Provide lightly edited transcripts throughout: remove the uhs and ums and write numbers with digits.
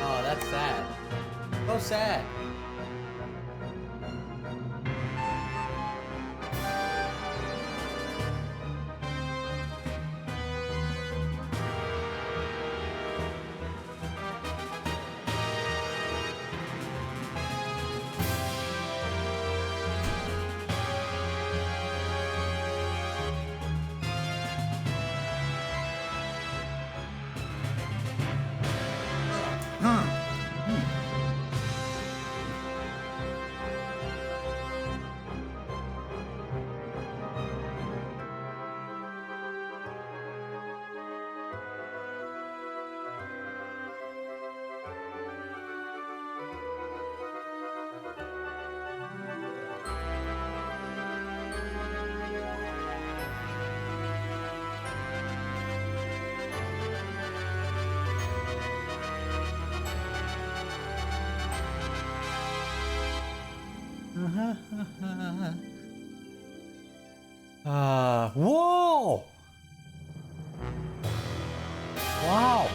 Oh, that's sad. So sad. Whoa! Wow!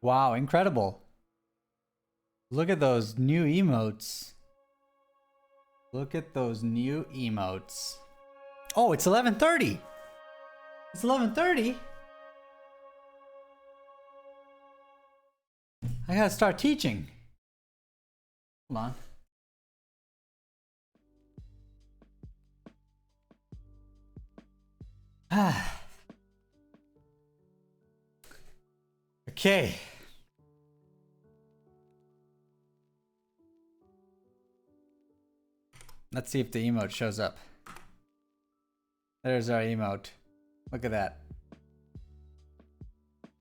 Wow, incredible. Look at those new emotes. Look at those new emotes. Oh, it's 11:30. It's 11:30. I gotta start teaching. Hold on. Okay. Let's see if the emote shows up. There's our emote. Look at that.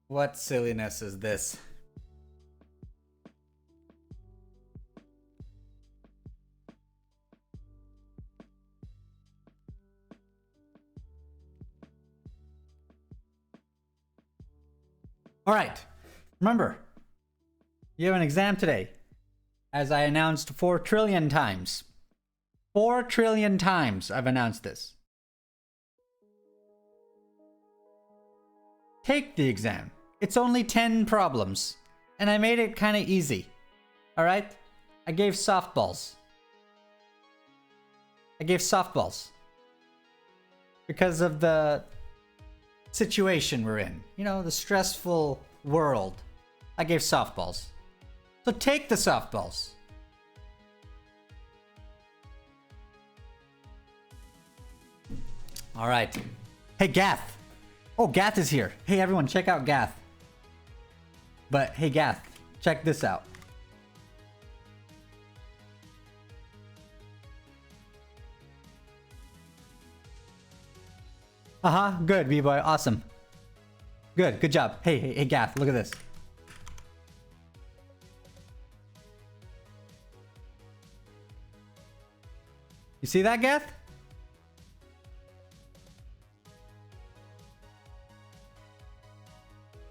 What silliness is this? All right. Remember, you have an exam today, as I announced 4 trillion times. 4 trillion times I've announced this. Take the exam. It's only 10 problems, and I made it kind of easy. All right? I gave softballs. Because of the situation we're in. You know, the stressful world. I gave softballs. So take the softballs. All right. Hey, Gath. Oh, Gath is here. Hey, everyone, check out Gath. But, hey, Gath, check this out. Good, B-boy. Awesome. Good job. Hey, Gath, look at this. You see that, Gath?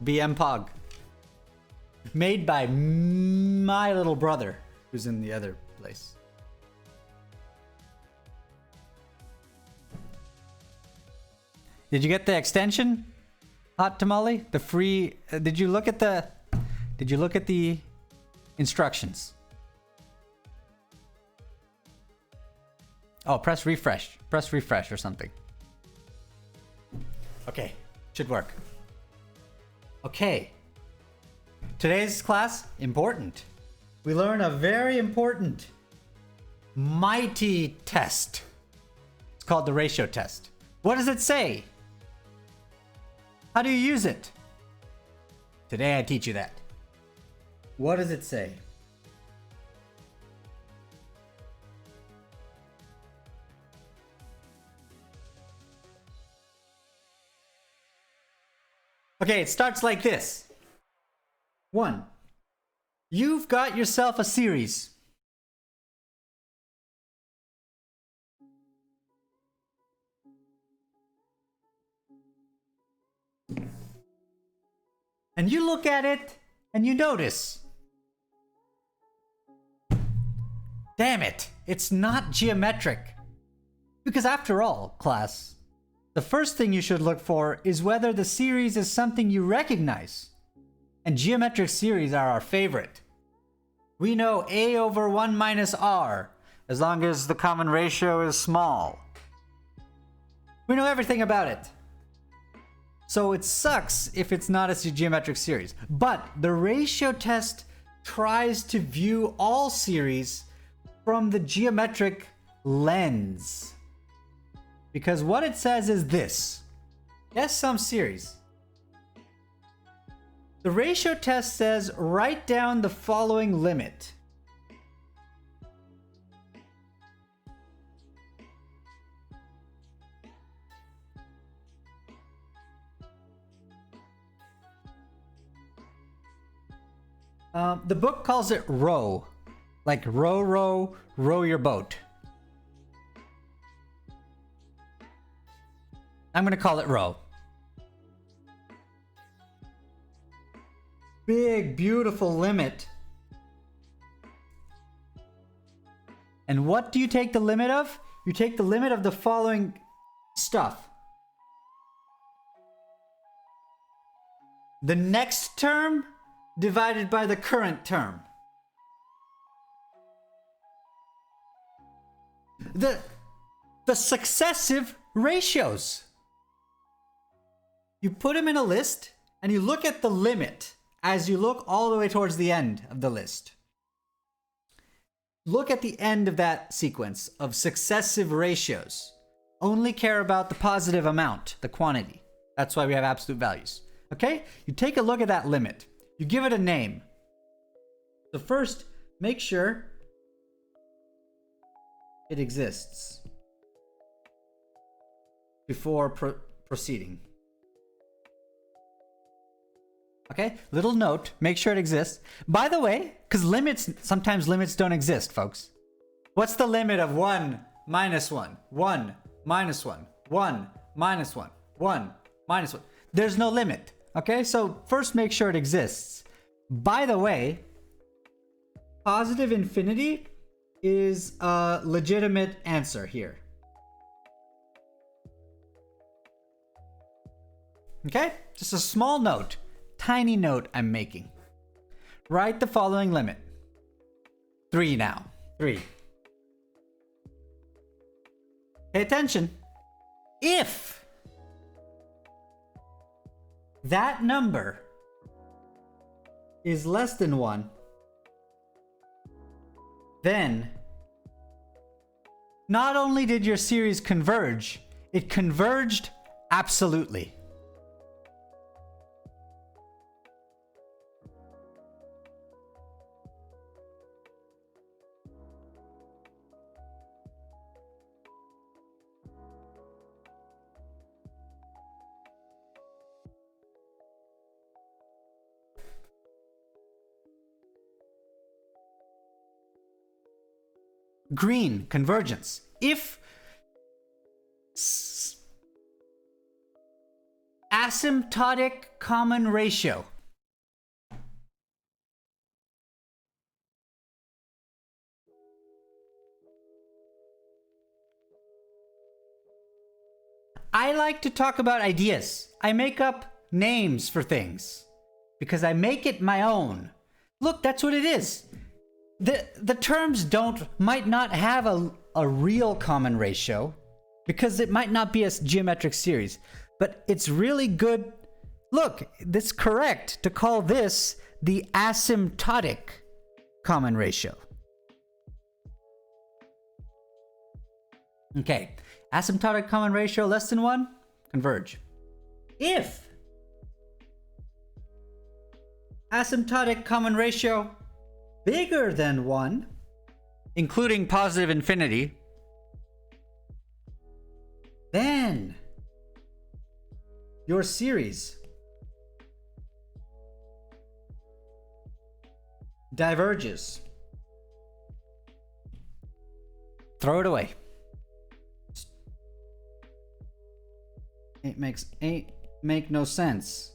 BM Pog. Made by my little brother, who's in the other place. Did you get the extension, Hot Tamale? The free. Did you look at the instructions? Oh, press refresh. Press refresh or something. Okay, should work. Okay. Today's class, important. we learn a very important, mighty test. It's called the ratio test. What does it say? How do you use it? Today I teach you that. What does it say? Okay, it starts like this. 1. You've got yourself a series. And you look at it and you notice. Damn it, it's not geometric. Because after all, class, the first thing you should look for is whether the series is something you recognize. And geometric series are our favorite. We know a over 1 minus r, as long as the common ratio is small. We know everything about it. So it sucks if it's not a geometric series. But the ratio test tries to view all series from the geometric lens. Because what it says is this. Guess some series. The ratio test says write down the following limit. The book calls it row. Like row, row, row your boat. I'm going to call it row. Big, beautiful limit. And what do you take the limit of? You take the limit of the following stuff. The next term divided by the current term. The successive ratios. You put them in a list and you look at the limit as you look all the way towards the end of the list. Look at the end of that sequence of successive ratios. Only care about the positive amount, the quantity. That's why we have absolute values. Okay? You take a look at that limit. You give it a name. So first, make sure it exists before proceeding. Okay, little note, make sure it exists. By the way, because sometimes limits don't exist, folks. What's the limit of 1 minus 1? 1 minus 1, 1 minus 1, 1 minus 1. There's no limit. Okay, so first make sure it exists. By the way, positive infinity is a legitimate answer here. Okay, just a small note. Tiny note I'm making. Write the following limit. 3 now. 3. Pay attention. If that number is less than 1, then not only did your series converge, it converged absolutely. Green, convergence. If asymptotic common ratio. I like to talk about ideas. I make up names for things because I make it my own. Look, that's what it is. The terms might not have a real common ratio because it might not be a geometric series, but it's really good. Look, it's correct to call this the asymptotic common ratio. Okay, asymptotic common ratio less than 1, converge. If asymptotic common ratio bigger than 1, including positive infinity, then your series diverges. Throw it away. It ain't make no sense.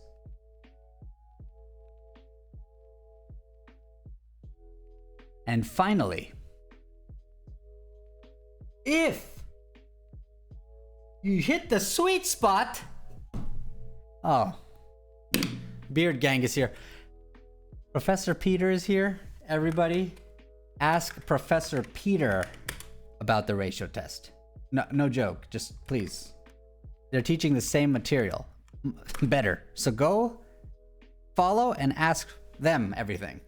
And finally, if you hit the sweet spot. Oh, Beard Gang is here. Professor Peter is here. Everybody, ask Professor Peter about the ratio test. No joke. Just please. They're teaching the same material. Better. So go follow and ask them everything.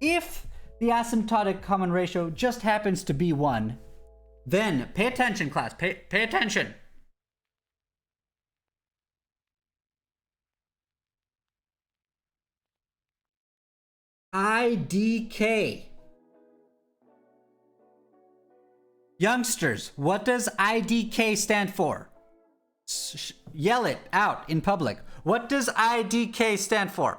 If the asymptotic common ratio just happens to be 1, then pay attention, class. Pay attention. IDK. Youngsters, what does IDK stand for? Yell it out in public. What does IDK stand for?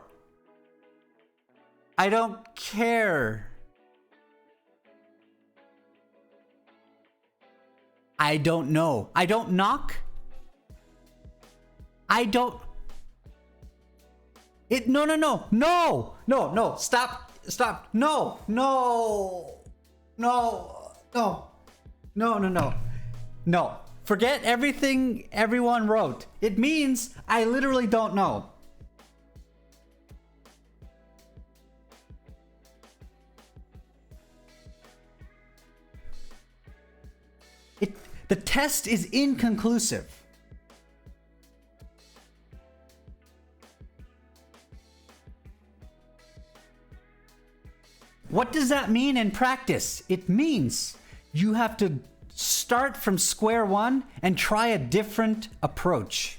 I don't care. I don't know. I don't knock. I don't. No. Stop. No. Forget everything everyone wrote. It means I literally don't know. The test is inconclusive. What does that mean in practice? It means you have to start from square one and try a different approach.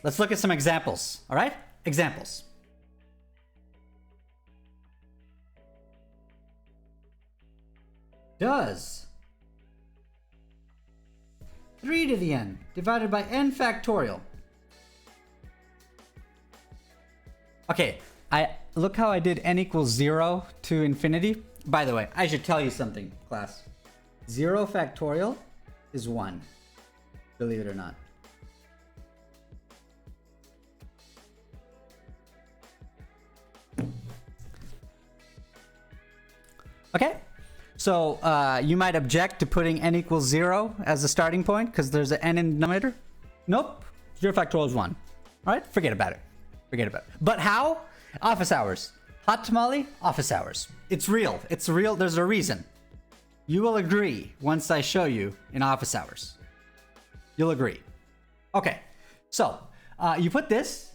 Let's look at some examples, all right? Examples. Does 3 to the n divided by n factorial. Okay, look how I did n equals 0 to infinity. By the way, I should tell you something, class. 0 factorial is 1, believe it or not. Okay, so you might object to putting n equals 0 as a starting point because there's an n in the denominator. Nope, 0 factorial is 1. All right, forget about it. But how? Office hours. Hot tamale, office hours. It's real. There's a reason. You will agree once I show you in office hours. You'll agree. Okay, so you put this,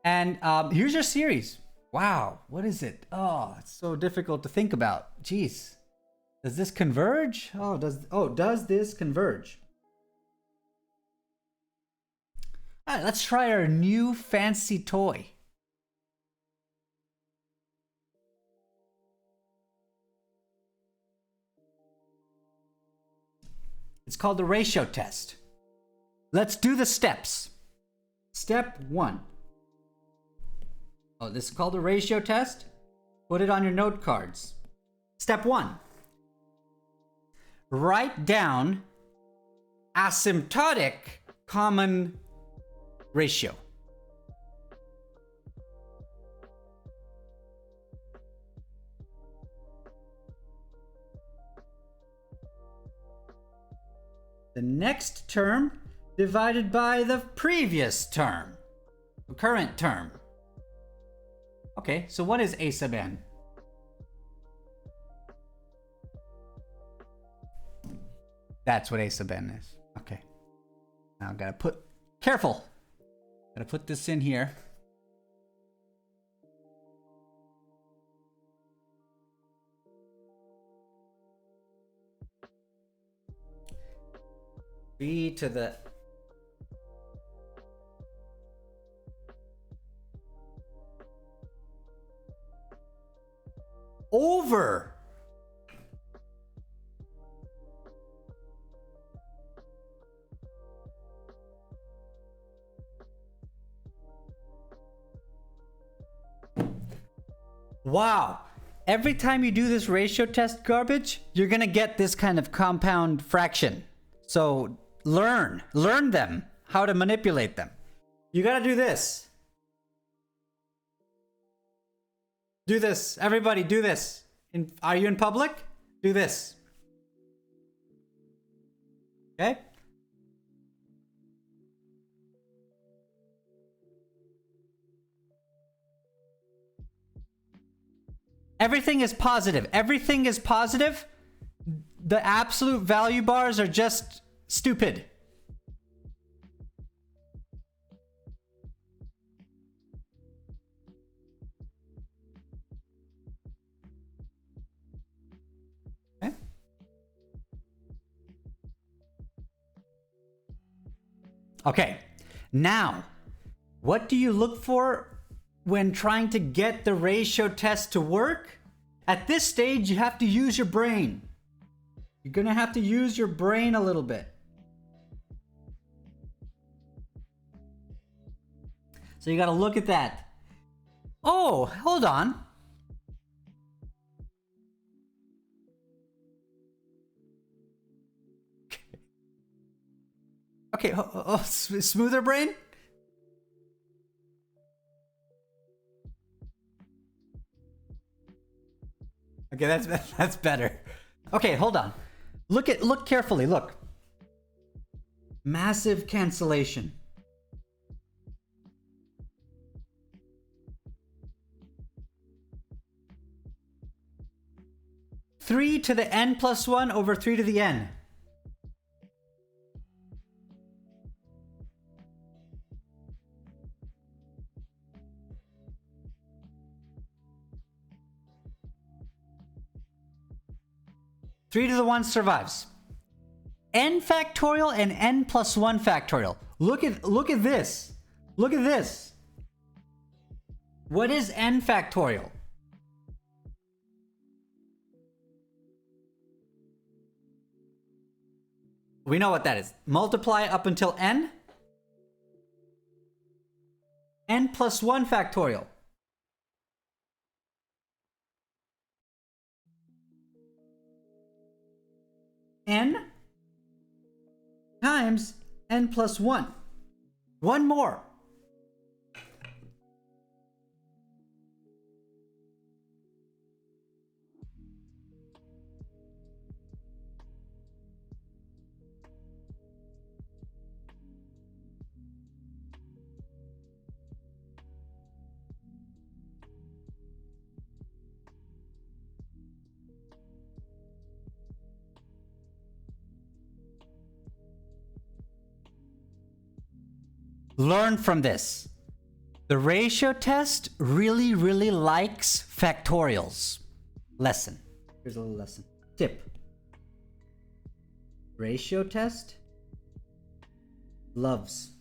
and here's your series. Wow, what is it? Oh, it's so difficult to think about. Jeez. Does this converge? Does this converge? All right, let's try our new fancy toy. It's called the ratio test. Let's do the steps. Step 1. Oh, this is called a ratio test. Put it on your note cards. Step 1. Write down asymptotic common ratio. The next term divided by the previous term, the current term. Okay, so what is a sub n? That's what A sub n is. Okay. Now I gotta put, careful. Gotta put this in here. B to the over. Wow. Every time you do this ratio test garbage, you're going to get this kind of compound fraction. So learn them, how to manipulate them. You got to do this. Do this. Everybody do this. Are you in public? Do this. Okay? Everything is positive. Everything is positive. The absolute value bars are just stupid. Okay. Okay. Now, what do you look for when trying to get the ratio test to work? At this stage, you have to use your brain. You're gonna have to use your brain a little bit. So you gotta look at that. Oh, hold on. Okay, smoother brain? Okay, that's better. Okay, hold on. Look carefully, look. Massive cancellation. Three to the n plus 1 over 3 to the n. Three to the 1 survives. N factorial and n plus 1 factorial. Look at this. Look at this. What is n factorial? We know what that is. Multiply up until n. N plus 1 factorial. N times n plus 1. One more. Learn from this. The ratio test really likes factorials. Lesson. Here's a little lesson. Tip. Ratio test loves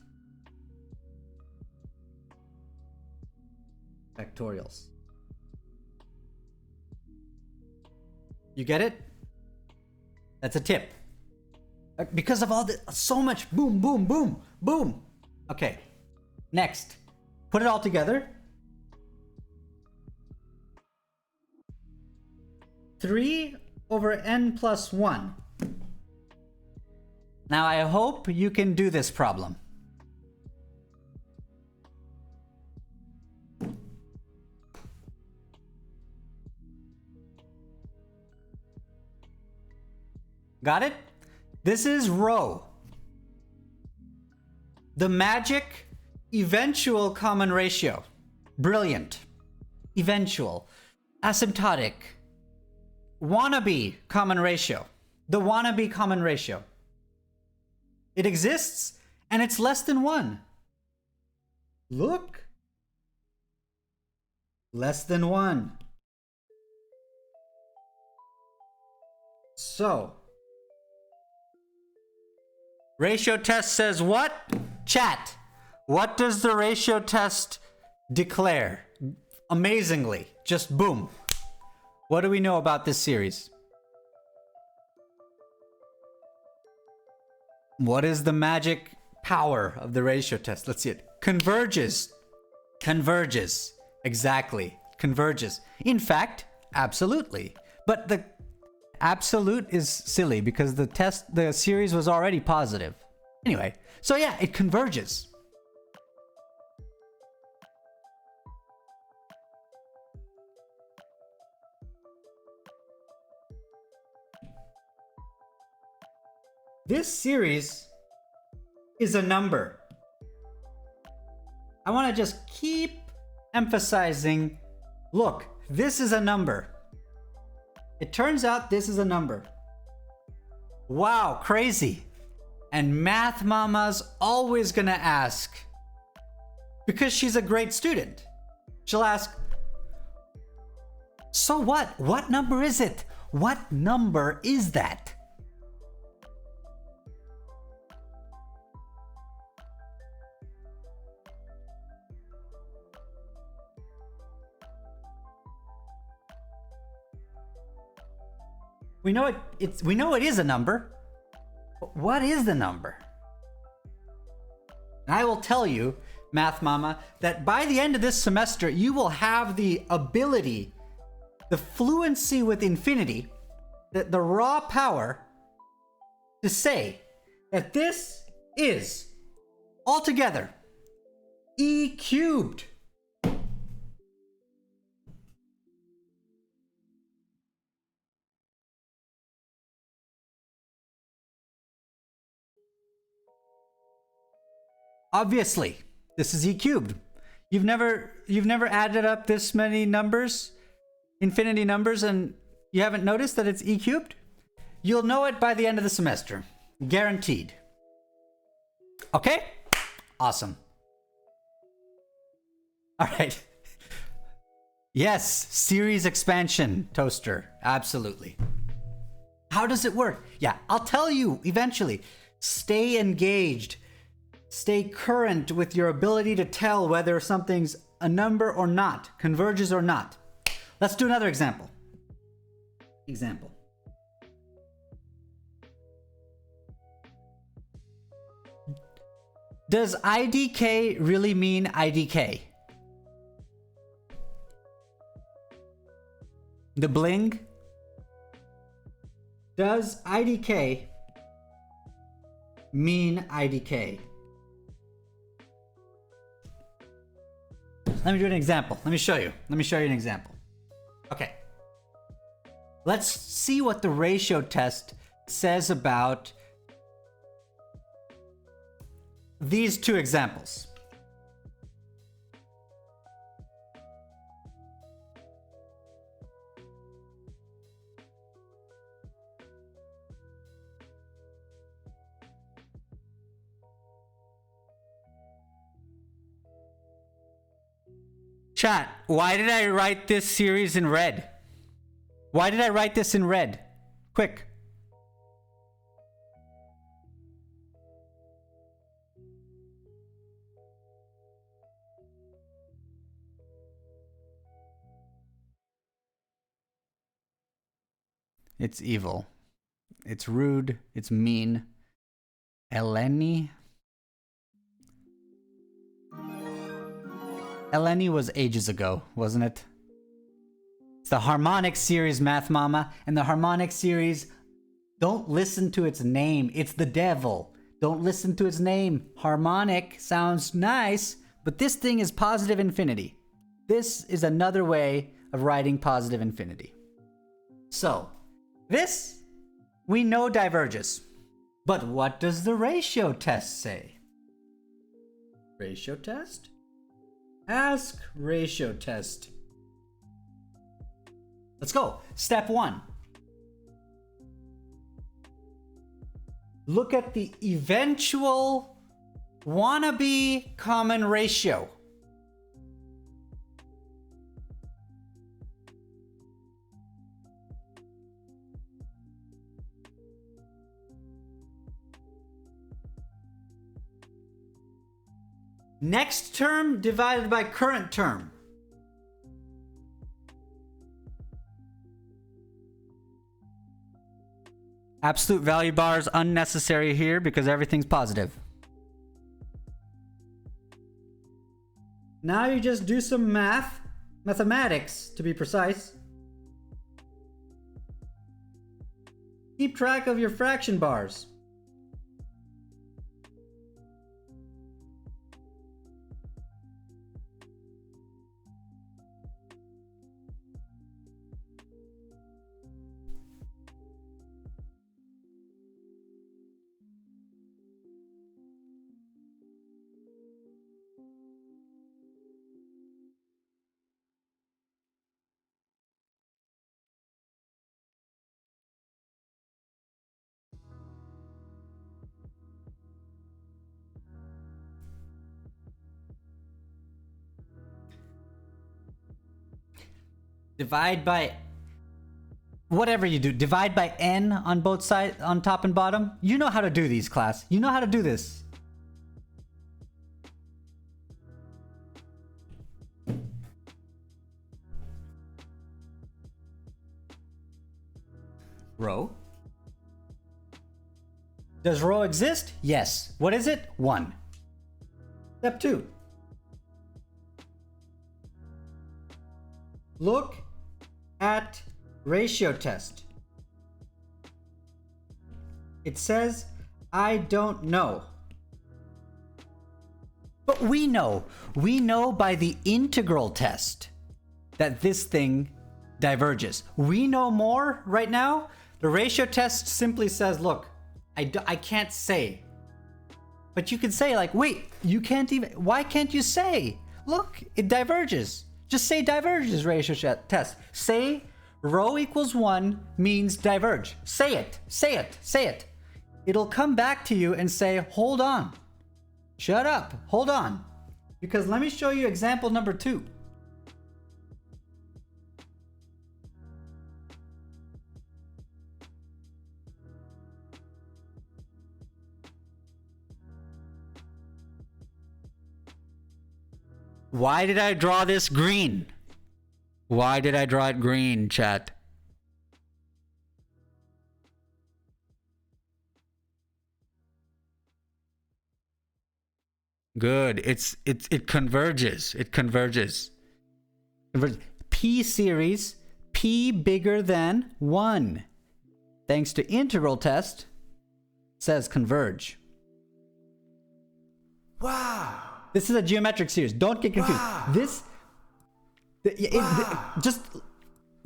factorials. You get it? That's a tip. Because of all the so much boom, boom, boom, boom. Okay, next, put it all together. 3 over n plus 1. Now I hope you can do this problem. Got it? This is rho. The magic eventual common ratio. Brilliant. Eventual. Asymptotic. Wannabe common ratio. The wannabe common ratio. It exists, and it's less than 1. Look. Less than 1. So, ratio test says what? Chat. What does the ratio test declare? Amazingly, just boom. What do we know about this series? What is the magic power of the ratio test? Let's see it. Converges. Converges. Exactly. Converges. In fact, absolutely. But the absolute is silly because the series was already positive. Anyway, so yeah, it converges. This series is a number. I want to just keep emphasizing, look, this is a number. It turns out this is a number. Wow, crazy. And Math Mama's always gonna ask, because she's a great student. She'll ask, so what? What number is it? What number is that? We know it is a number. But what is the number? And I will tell you, Math Mama, that by the end of this semester, you will have the ability, the fluency with infinity, the raw power to say that this is altogether e cubed. Obviously, this is e cubed. You've never added up this many numbers, infinity numbers, and you haven't noticed that it's e cubed? You'll know it by the end of the semester. Guaranteed. Okay? Awesome. All right. Yes, series expansion, Toaster. Absolutely. How does it work? Yeah, I'll tell you eventually. Stay engaged. Stay current with your ability to tell whether something's a number or not, converges or not. Let's do another example. Does IDK really mean IDK? The bling? Does IDK mean IDK? Let me do an example. Let me show you an example. Okay. Let's see what the ratio test says about these two examples. Chat, why did I write this series in red? Why did I write this in red? Quick. It's evil. It's rude. It's mean. Eleni? Eleni was ages ago, wasn't it? It's the Harmonic Series, Math Mama. And the Harmonic Series, don't listen to its name. It's the devil. Don't listen to its name. Harmonic sounds nice, but this thing is positive infinity. This is another way of writing positive infinity. So, this we know diverges. But what does the ratio test say? Ratio test? Ask ratio test. Let's go. Step 1. look at the eventual wannabe common ratio. Next term divided by current term. Absolute value bars unnecessary here because everything's positive. Now you just do some mathematics to be precise. Keep track of your fraction bars. Divide by whatever you do. Divide by n on both sides, on top and bottom. You know how to do these, class. You know how to do this. Rho. Does rho exist? Yes. What is it? 1. Step 2. Look at ratio test. It says, I don't know. But we know. We know by the integral test that this thing diverges. We know more right now. The ratio test simply says, look, I can't say. But you can say like, wait, you can't even, why can't you say? Look, it diverges. Just say diverges ratio test. Say rho equals 1 means diverge. Say it, say it, say it. It'll come back to you and say, hold on. Shut up, hold on. Because let me show you example number 2. Why did I draw this green? Why did I draw it green, chat? Good. It converges. It converges. P series, P bigger than 1. Thanks to integral test, says converge. Wow. This is a geometric series. Don't get confused. Wow. Just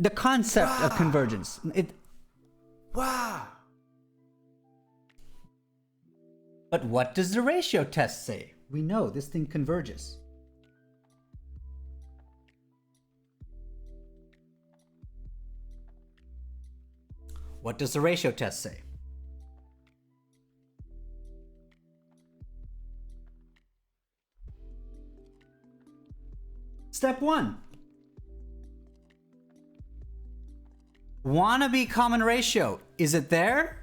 the concept of convergence. Wow. But what does the ratio test say? We know this thing converges. What does the ratio test say? Step 1. Wannabe common ratio. Is it there?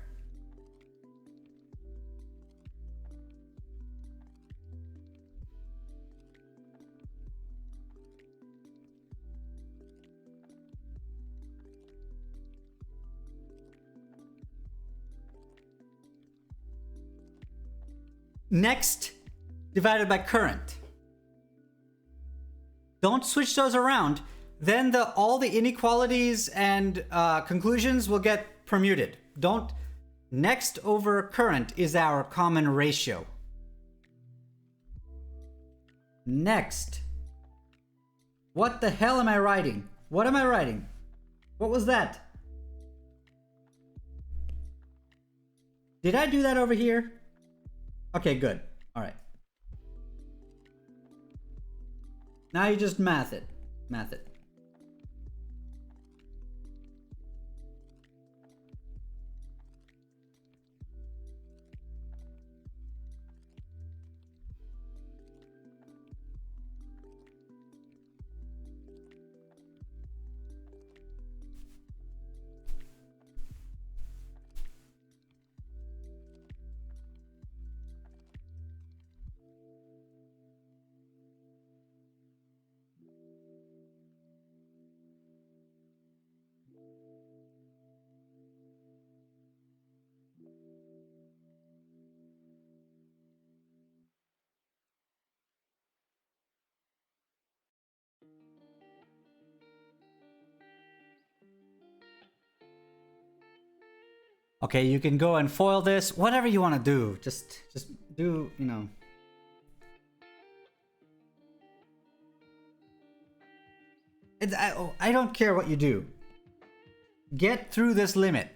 Next, divided by current. Don't switch those around. Then all the inequalities and conclusions will get permuted. Don't. Next over current is our common ratio. Next. What the hell am I writing? What am I writing? What was that? Did I do that over here? Okay, good. All right. Now you just math it. Math it. Okay, you can go and foil this, whatever you want to do. Just do, you know. I don't care what you do. Get through this limit.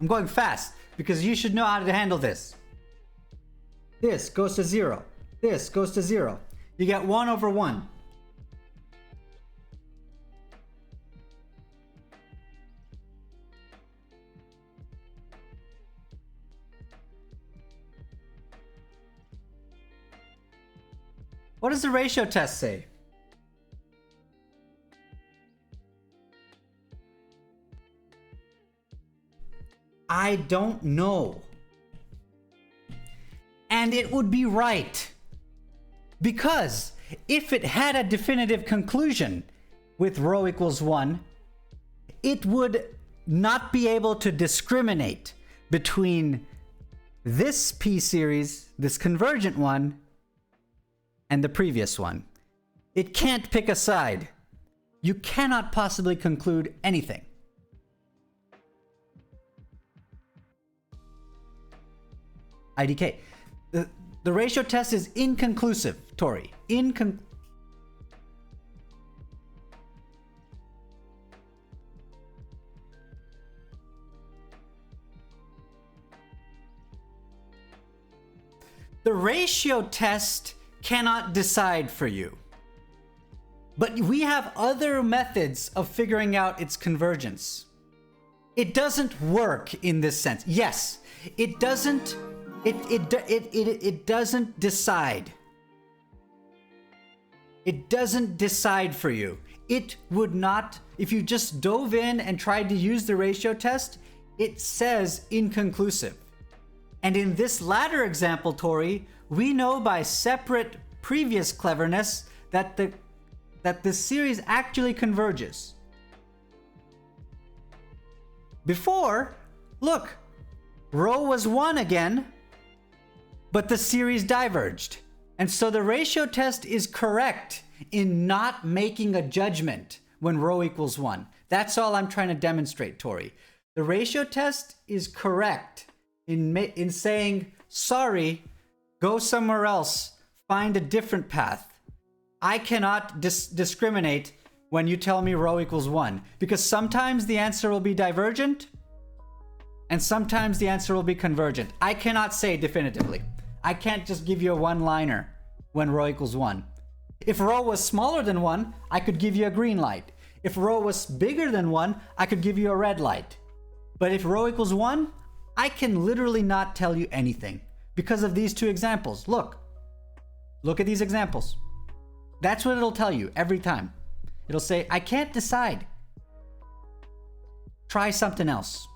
I'm going fast because you should know how to handle this. This goes to 0. This goes to 0. You get 1 over 1. What does the ratio test say? I don't know. And it would be right. Because if it had a definitive conclusion with rho equals 1, it would not be able to discriminate between this p-series, this convergent one, and the previous one. It can't pick a side. You cannot possibly conclude anything. IDK. The ratio test is inconclusive, Tori. The ratio test cannot decide for you. But we have other methods of figuring out its convergence. It doesn't work in this sense. Yes, it doesn't. It doesn't decide. It doesn't decide for you. It would not, if you just dove in and tried to use the ratio test, it says inconclusive. And in this latter example, Tori, we know by separate previous cleverness that the series actually converges. Before, look, rho was 1 again, but the series diverged. And so the ratio test is correct in not making a judgment when rho equals 1. That's all I'm trying to demonstrate, Tori. The ratio test is correct in saying, sorry, go somewhere else, find a different path. I cannot discriminate when you tell me rho equals 1, because sometimes the answer will be divergent and sometimes the answer will be convergent. I cannot say definitively. I can't just give you a one-liner when rho equals 1. If rho was smaller than 1, I could give you a green light. If rho was bigger than 1, I could give you a red light. But if rho equals 1, I can literally not tell you anything because of these two examples. Look at these examples. That's what it'll tell you every time. It'll say, I can't decide. Try something else.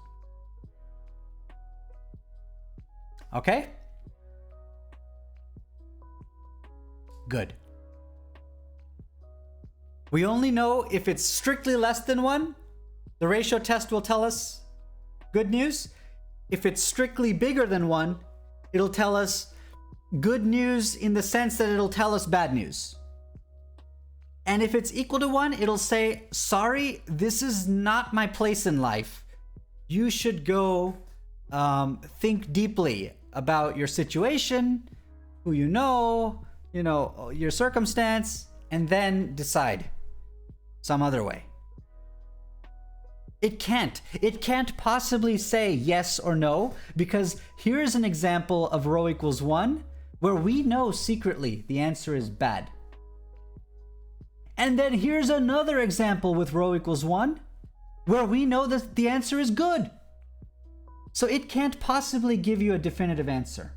Okay? Good. We only know if it's strictly less than 1. The ratio test will tell us good news. If it's strictly bigger than 1, it'll tell us good news in the sense that it'll tell us bad news. And if it's equal to 1, it'll say, sorry, this is not my place in life. You should go think deeply about your situation, who you know, your circumstance, and then decide some other way. It can't possibly say yes or no, because here's an example of rho equals 1 where we know secretly the answer is bad. And then here's another example with rho equals 1 where we know that the answer is good. So it can't possibly give you a definitive answer.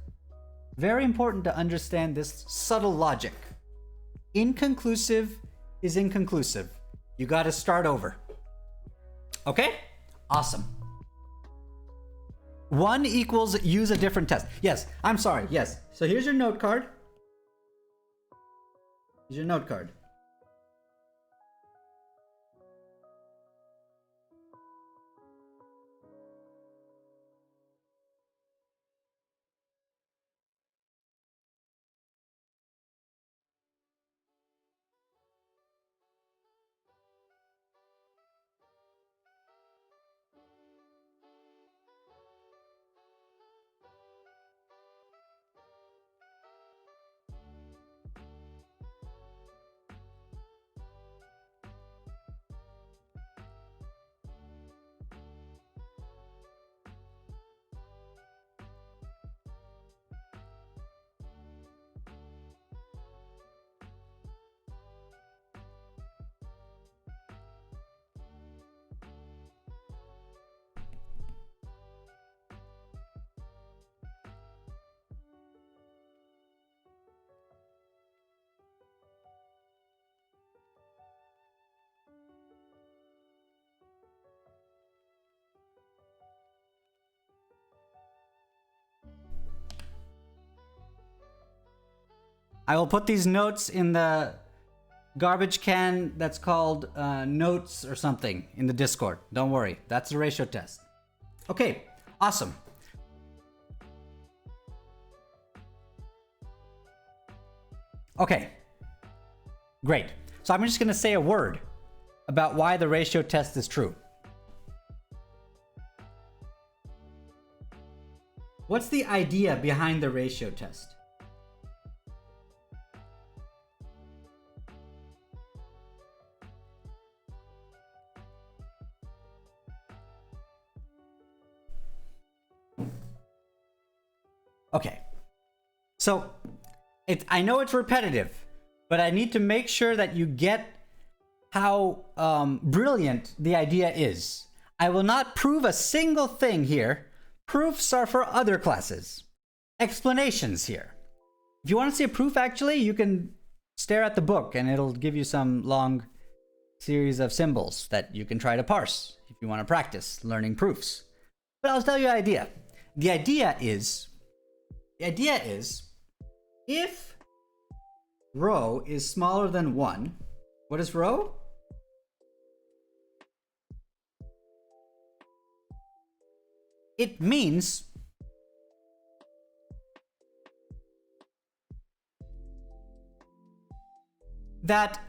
Very important to understand this subtle logic. Inconclusive is inconclusive. You got to start over. Okay? Awesome. 1 equals use a different test. Yes, I'm sorry. Yes. So here's your note card. Here's your note card. I will put these notes in the garbage can that's called notes or something in the Discord. Don't worry, that's the ratio test. Okay, awesome. Okay, great. So I'm just gonna say a word about why the ratio test is true. What's the idea behind the ratio test? Okay, so I know it's repetitive, but I need to make sure that you get how brilliant the idea is. I will not prove a single thing here. Proofs are for other classes. Explanations here. If you want to see a proof, actually, you can stare at the book and it'll give you some long series of symbols that you can try to parse if you want to practice learning proofs. But I'll tell you the idea. The idea is if rho is smaller than 1, what is rho? It means that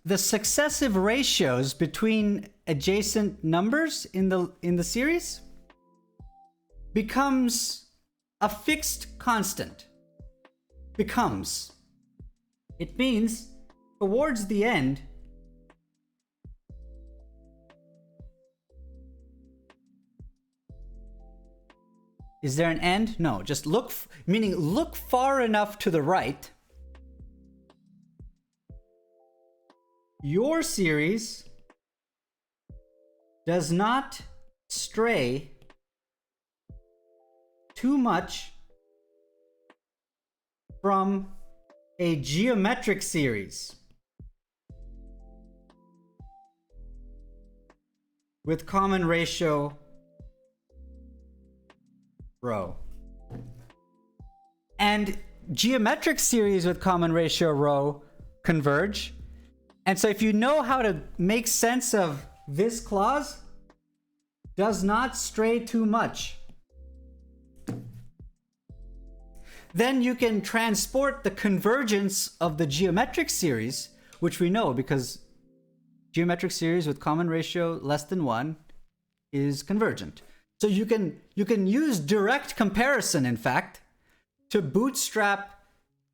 the successive ratios between adjacent numbers in the series becomes a fixed constant. Becomes. It means towards the end, is there an end? No, just look, meaning look far enough to the right. Your series does not stray too much from a geometric series with common ratio rho. And geometric series with common ratio rho converge. And so if you know how to make sense of this clause, does not stray too much, then you can transport the convergence of the geometric series, which we know because geometric series with common ratio less than 1 is convergent. So you can use direct comparison, in fact, to bootstrap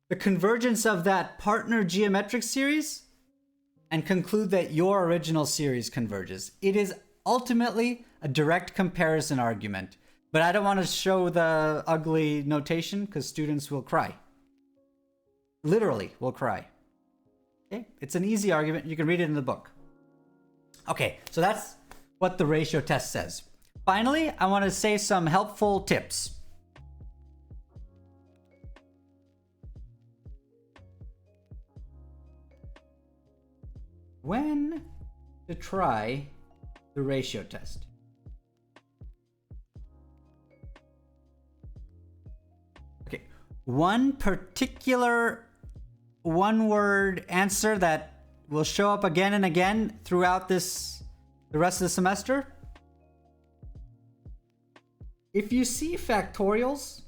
the convergence of that partner geometric series and conclude that your original series converges. It is ultimately a direct comparison argument, but I don't want to show the ugly notation because students will cry. Literally will cry. Okay? It's an easy argument. You can read it in the book. Okay, so that's what the ratio test says. Finally, I want to say some helpful tips. When to try the ratio test. Okay, one particular one-word answer that will show up again and again throughout the rest of the semester. If you see factorials,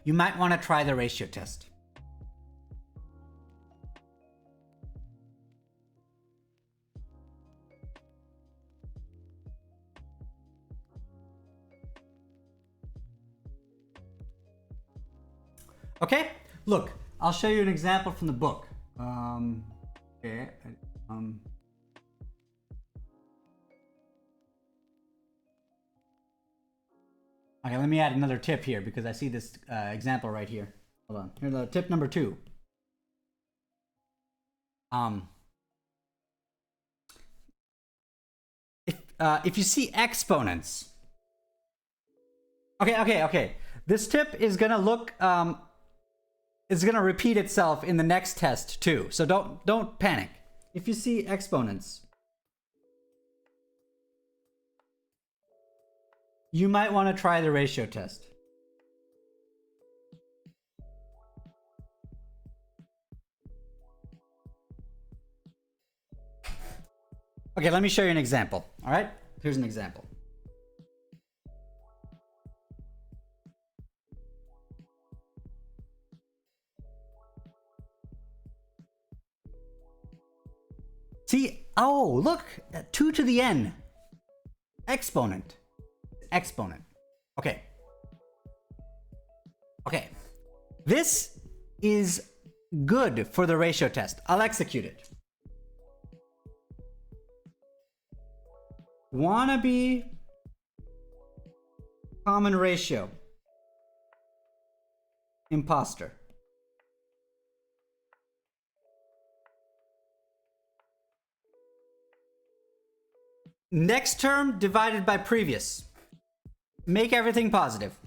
you might want to try the ratio test. Okay, look, I'll show you an example from the book. Okay, okay, let me add another tip here because I see this example right here. Hold on. Here's the tip number 2. If you see exponents. Okay. This tip is gonna look it's gonna repeat itself in the next test too. So don't panic. If you see exponents, you might want to try the ratio test. Okay, let me show you an example. All right, here's an example. See, oh, look, 2 to the n. Exponent. Exponent. Okay. Okay. This is good for the ratio test. I'll execute it. Wannabe common ratio. Imposter. Next term divided by previous. Make everything positive.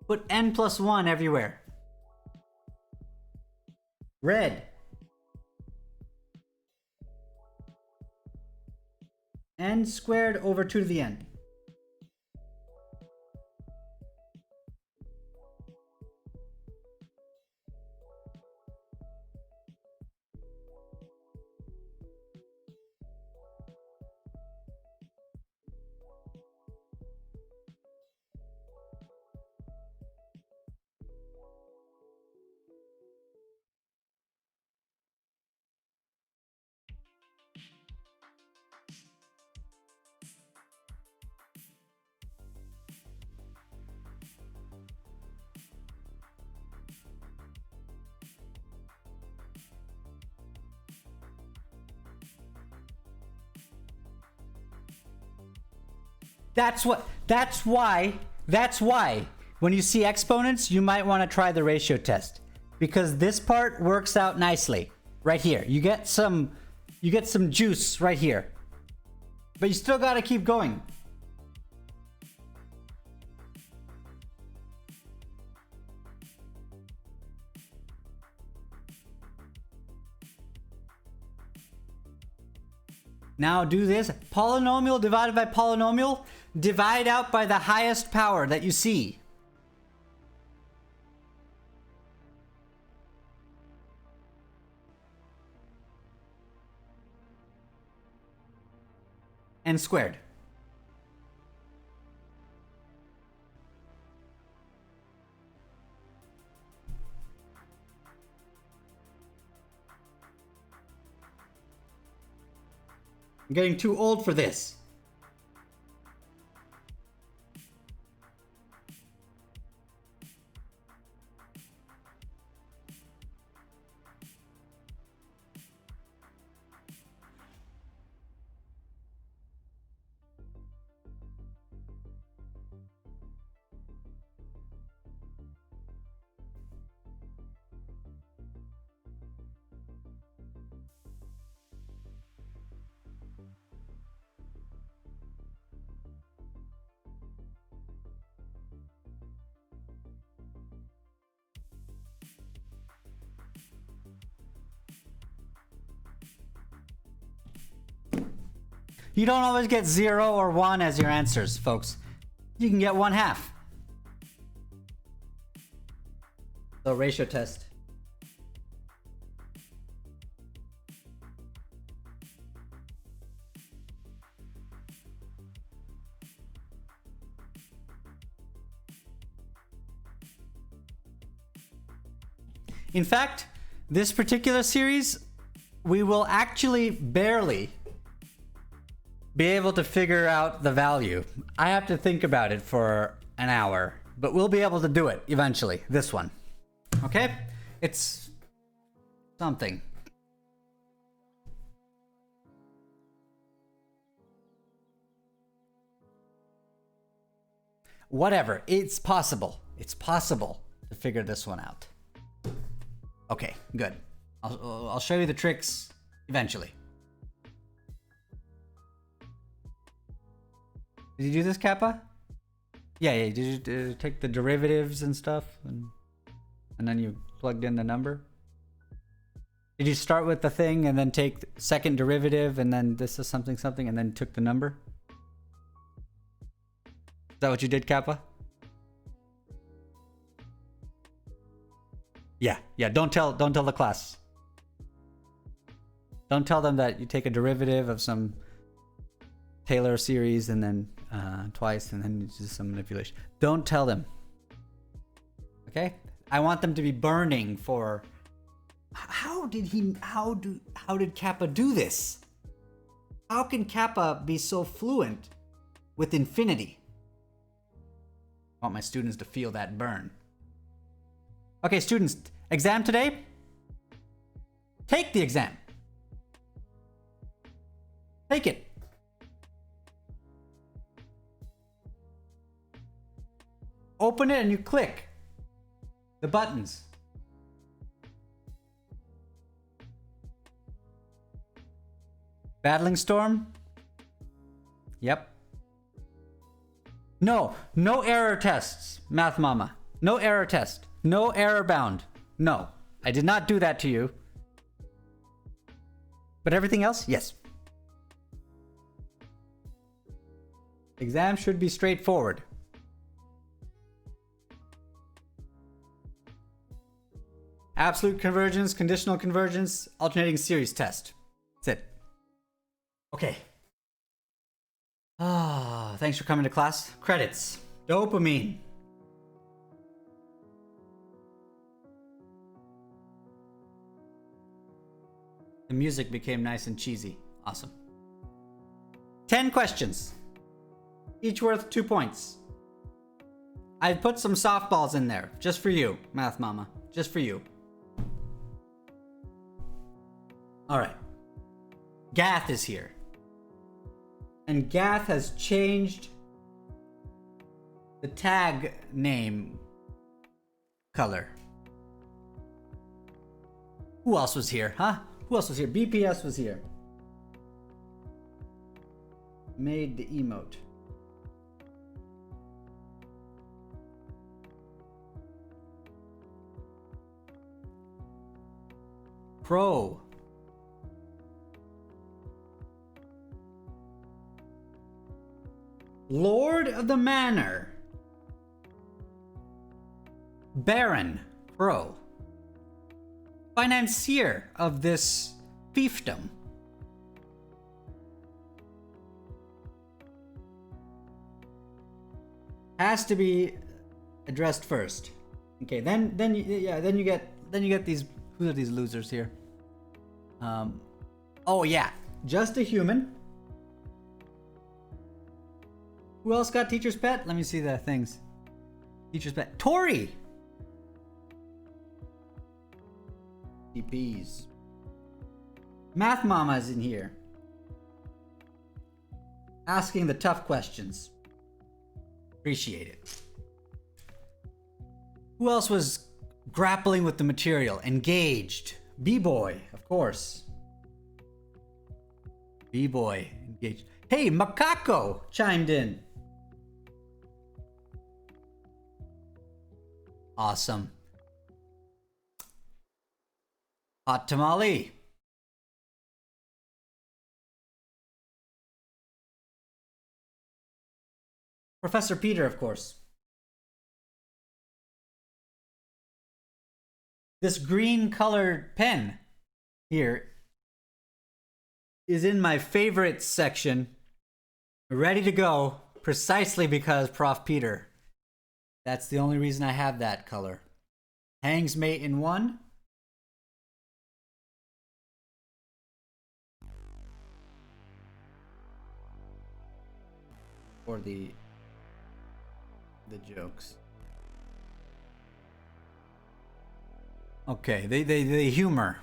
Put n plus 1 everywhere. Red. N squared over 2 to the n. That's why when you see exponents, you might want to try the ratio test, because this part works out nicely right here. You get some juice right here, but you still got to keep going. Now do this. Polynomial divided by polynomial. Divide out by the highest power that you see. N squared. I'm getting too old for this. You don't always get 0 or 1 as your answers, folks. You can get 1/2. So ratio test. In fact, this particular series, we will actually barely be able to figure out the value. I have to think about it for an hour, but we'll be able to do it eventually. This one. Okay? It's something. Whatever. It's possible. It's possible to figure this one out. Okay, good. I'll show you the tricks eventually. Did you do this, Kappa? Yeah. Did you take the derivatives and stuff, and then you plugged in the number? Did you start with the thing and then take the second derivative and then this is something something and then took the number? Is that what you did, Kappa? Yeah. Don't tell the class. Don't tell them that you take a derivative of some Taylor series and then twice and then you do some manipulation. Don't tell them. Okay? I want them to be burning for how did Kappa do this? How can Kappa be so fluent with infinity? I want my students to feel that burn. Okay, students, exam today? Take the exam. Take it. Open it and you click the buttons. Battling Storm? Yep. No error tests, Math Mama. No error test. No error bound. No, I did not do that to you. But everything else, yes. Exam should be straightforward. Absolute convergence, conditional convergence, alternating series test. That's it. Okay. Thanks for coming to class. Credits. Dopamine. The music became nice and cheesy. Awesome. 10 questions. Each worth 2 points. I've put some softballs in there. Just for you, Math Mama. Just for you. Alright. Gath is here. And Gath has changed the tag name color. Who else was here, huh? Who else was here? BPS was here. Made the emote. Pro. Lord of the Manor. Baron. Pro. Financier of this fiefdom. Has to be addressed first. Okay, then you get these. Who are these losers here? Oh yeah, just a human. Who else got teacher's pet? Let me see the things. Teacher's pet. Tori! TPs. Math Mama's in here. Asking the tough questions. Appreciate it. Who else was grappling with the material? Engaged. B-Boy, of course. B-Boy, engaged. Hey, Macaco chimed in. Awesome. Hot tamale. Professor Peter, of course. This green colored pen here is in my favorites section, ready to go, precisely because Prof. Peter. That's the only reason I have that color. Hangs mate in one. Or the jokes. Okay, they humor.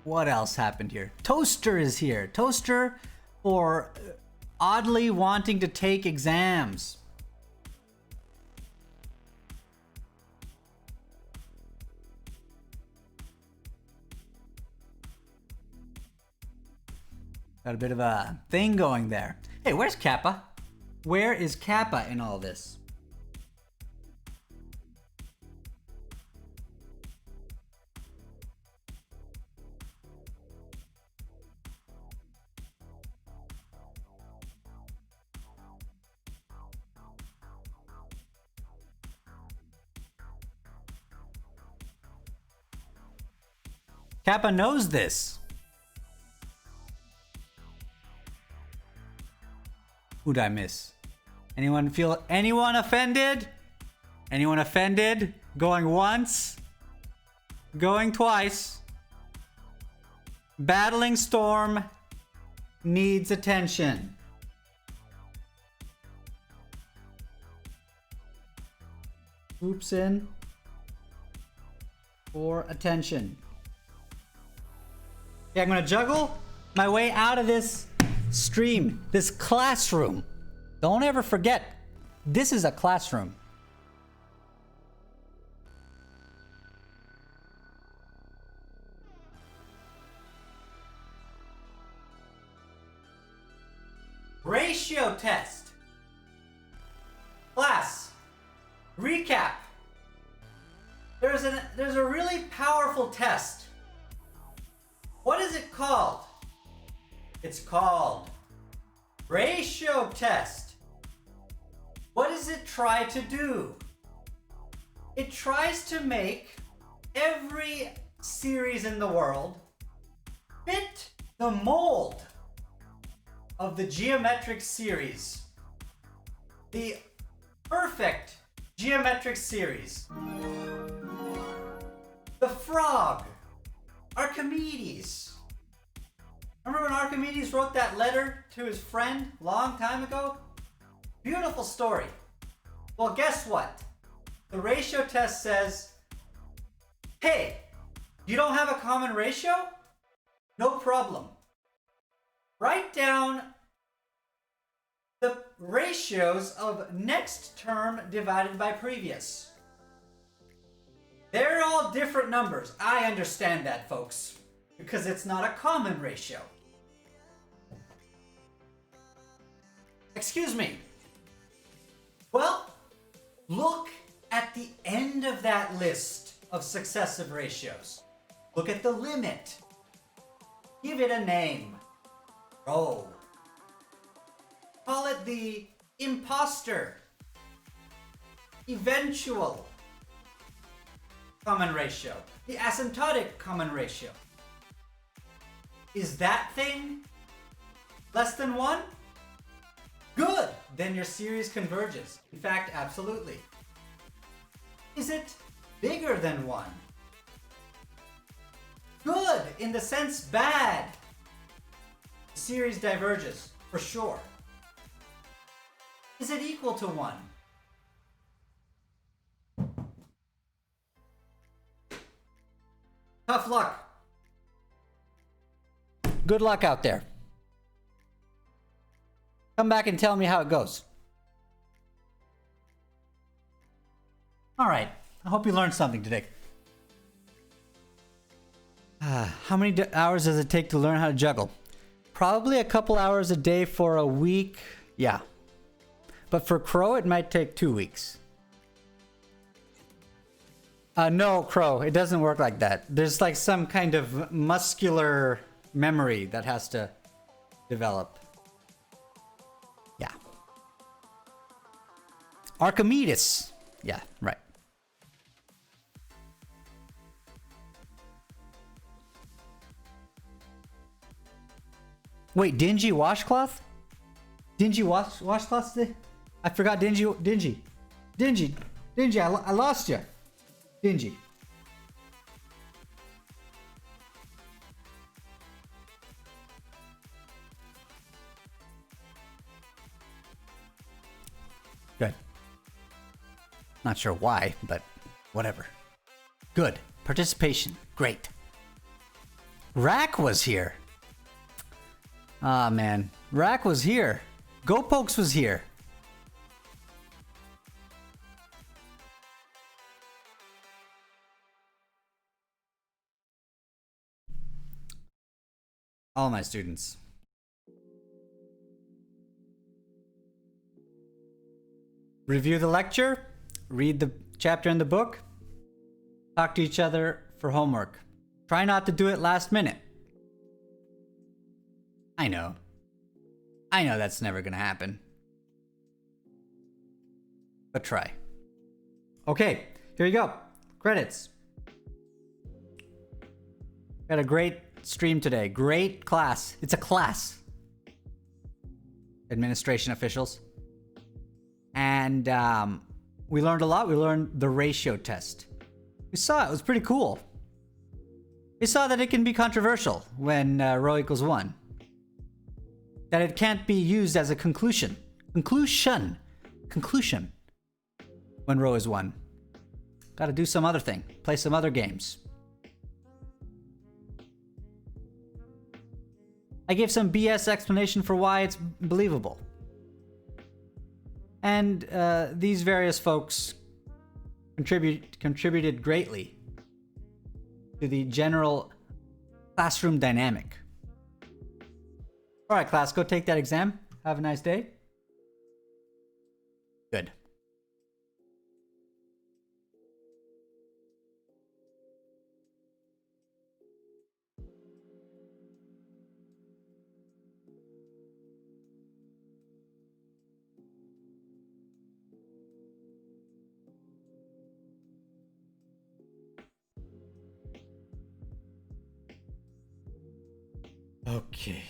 What else happened here? Toaster is here. Toaster for oddly wanting to take exams. Got a bit of a thing going there. Hey, where's Kappa? Where is Kappa in all this? Kappa knows this. Who'd I miss? Anyone offended? Anyone offended? Going once? Going twice? Battling storm needs attention. Swoops in for attention. Okay, I'm gonna juggle my way out of this stream, this classroom. Don't ever forget, this is a classroom. Ratio test. Class, recap. There's a really powerful test. What is it called? It's called ratio test. What does it try to do? It tries to make every series in the world fit the mold of the geometric series. The perfect geometric series. The frog, Archimedes. Remember when Archimedes wrote that letter to his friend a long time ago? Beautiful story. Well, guess what? The ratio test says, hey, you don't have a common ratio? No problem. Write down the ratios of next term divided by previous. They're all different numbers. I understand that, folks, because it's not a common ratio. Excuse me. Well, look at the end of that list of successive ratios. Look at the limit. Give it a name. Rho. Call it the imposter. Eventual common ratio. The asymptotic common ratio. Is that thing less than 1? Good! Then your series converges. In fact, absolutely. Is it bigger than 1? Good! In the sense bad. The series diverges, for sure. Is it equal to 1? Tough luck. Good luck out there. Come back and tell me how it goes. All right. I hope you learned something today. How many hours does it take to learn how to juggle? Probably a couple hours a day for a week. Yeah. But for Crow, it might take 2 weeks. No, Crow, it doesn't work like that. There's like some kind of muscular memory that has to develop. Yeah. Archimedes. Yeah, right. Wait, dingy washcloth? Dingy washcloth today? I forgot dingy. I lost you. Dingy. Good. Not sure why, but whatever. Good. Participation. Great. Rack was here. Ah, man. Rack was here. Go Pokes was here. All my students. Review the lecture, read the chapter in the book, talk to each other for homework. Try not to do it last minute. I know that's never gonna happen. But try. Okay, here you go. Credits. Got a great stream today. Great class. It's a class. Administration officials. And we learned a lot. We learned the ratio test. We saw it. It was pretty cool. We saw that it can be controversial when rho equals 1. That it can't be used as a conclusion. Conclusion when rho is 1. Gotta do some other thing. Play some other games. I gave some BS explanation for why it's believable. And these various folks contributed greatly to the general classroom dynamic. All right, class, go take that exam. Have a nice day. Good. Okay.